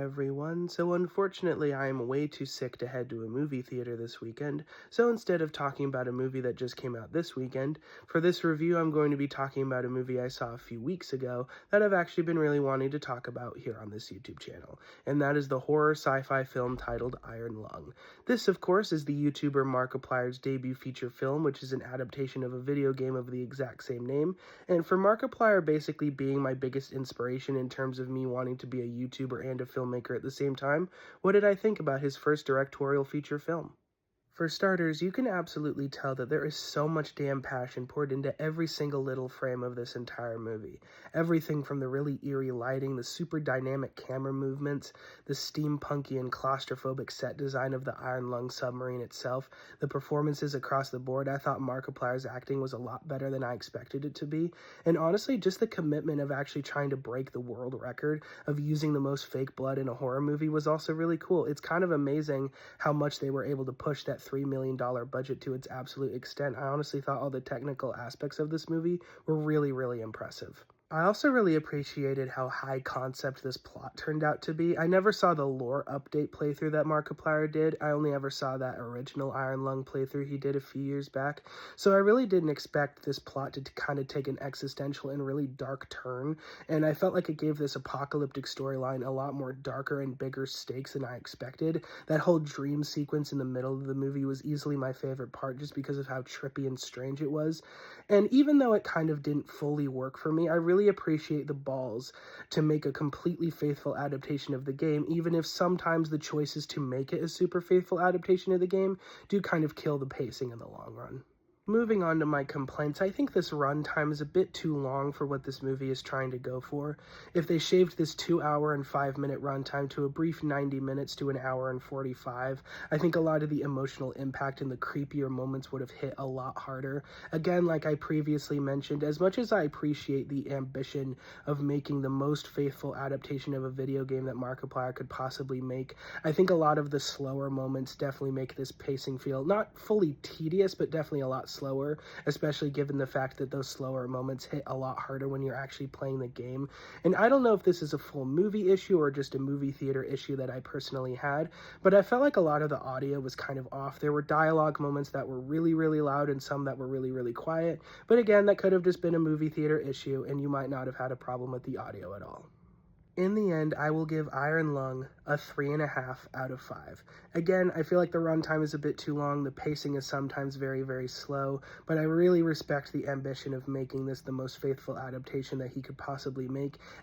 everyone. So unfortunately, I am way too sick to head to a movie theater this weekend. So instead of talking about a movie that just came out this weekend, for this review, I'm going to be talking about a movie I saw a few weeks ago that I've actually been really wanting to talk about here on this YouTube channel. And that is the horror sci-fi film titled Iron Lung. This, of course, is the YouTuber Markiplier's debut feature film, which is an adaptation of a video game of the exact same name. And for Markiplier basically being my biggest inspiration in terms of me wanting to be a YouTuber and a filmmaker at the same time, what did I think about his first directorial feature film? For starters, you can absolutely tell that there is so much damn passion poured into every single little frame of this entire movie. Everything from the really eerie lighting, the super dynamic camera movements, the steampunky and claustrophobic set design of the Iron Lung submarine itself, the performances across the board. I thought Markiplier's acting was a lot better than I expected it to be, and honestly, just the commitment of actually trying to break the world record of using the most fake blood in a horror movie was also really cool. It's kind of amazing how much they were able to push that $3 million budget to its absolute extent. I honestly thought all the technical aspects of this movie were really, really impressive. I also really appreciated how high concept this plot turned out to be. I never saw the lore update playthrough that Markiplier did. I only ever saw that original Iron Lung playthrough he did a few years back. So I really didn't expect this plot to kind of take an existential and really dark turn. And I felt like it gave this apocalyptic storyline a lot more darker and bigger stakes than I expected. That whole dream sequence in the middle of the movie was easily my favorite part just because of how trippy and strange it was. And even though it kind of didn't fully work for me, I really appreciate the balls to make a completely faithful adaptation of the game, even if sometimes the choices to make it a super faithful adaptation of the game do kind of kill the pacing in the long run. Moving on to my complaints, I think this runtime is a bit too long for what this movie is trying to go for. If they shaved this 2-hour and 5-minute runtime to a brief 90 minutes to an hour and 45, I think a lot of the emotional impact and the creepier moments would have hit a lot harder. Again, like I previously mentioned, as much as I appreciate the ambition of making the most faithful adaptation of a video game that Markiplier could possibly make, I think a lot of the slower moments definitely make this pacing feel not fully tedious, but definitely a lot slower, especially given the fact that those slower moments hit a lot harder when you're actually playing the game. And I don't know if this is a full movie issue or just a movie theater issue that I personally had, but I felt like a lot of the audio was kind of off. There were dialogue moments that were really, really loud and some that were really, really quiet. But again, that could have just been a movie theater issue, and you might not have had a problem with the audio at all. In the end, I will give Iron Lung a 3.5 out of 5. Again, I feel like the runtime is a bit too long, the pacing is sometimes very, very slow, but I really respect the ambition of making this the most faithful adaptation that he could possibly make,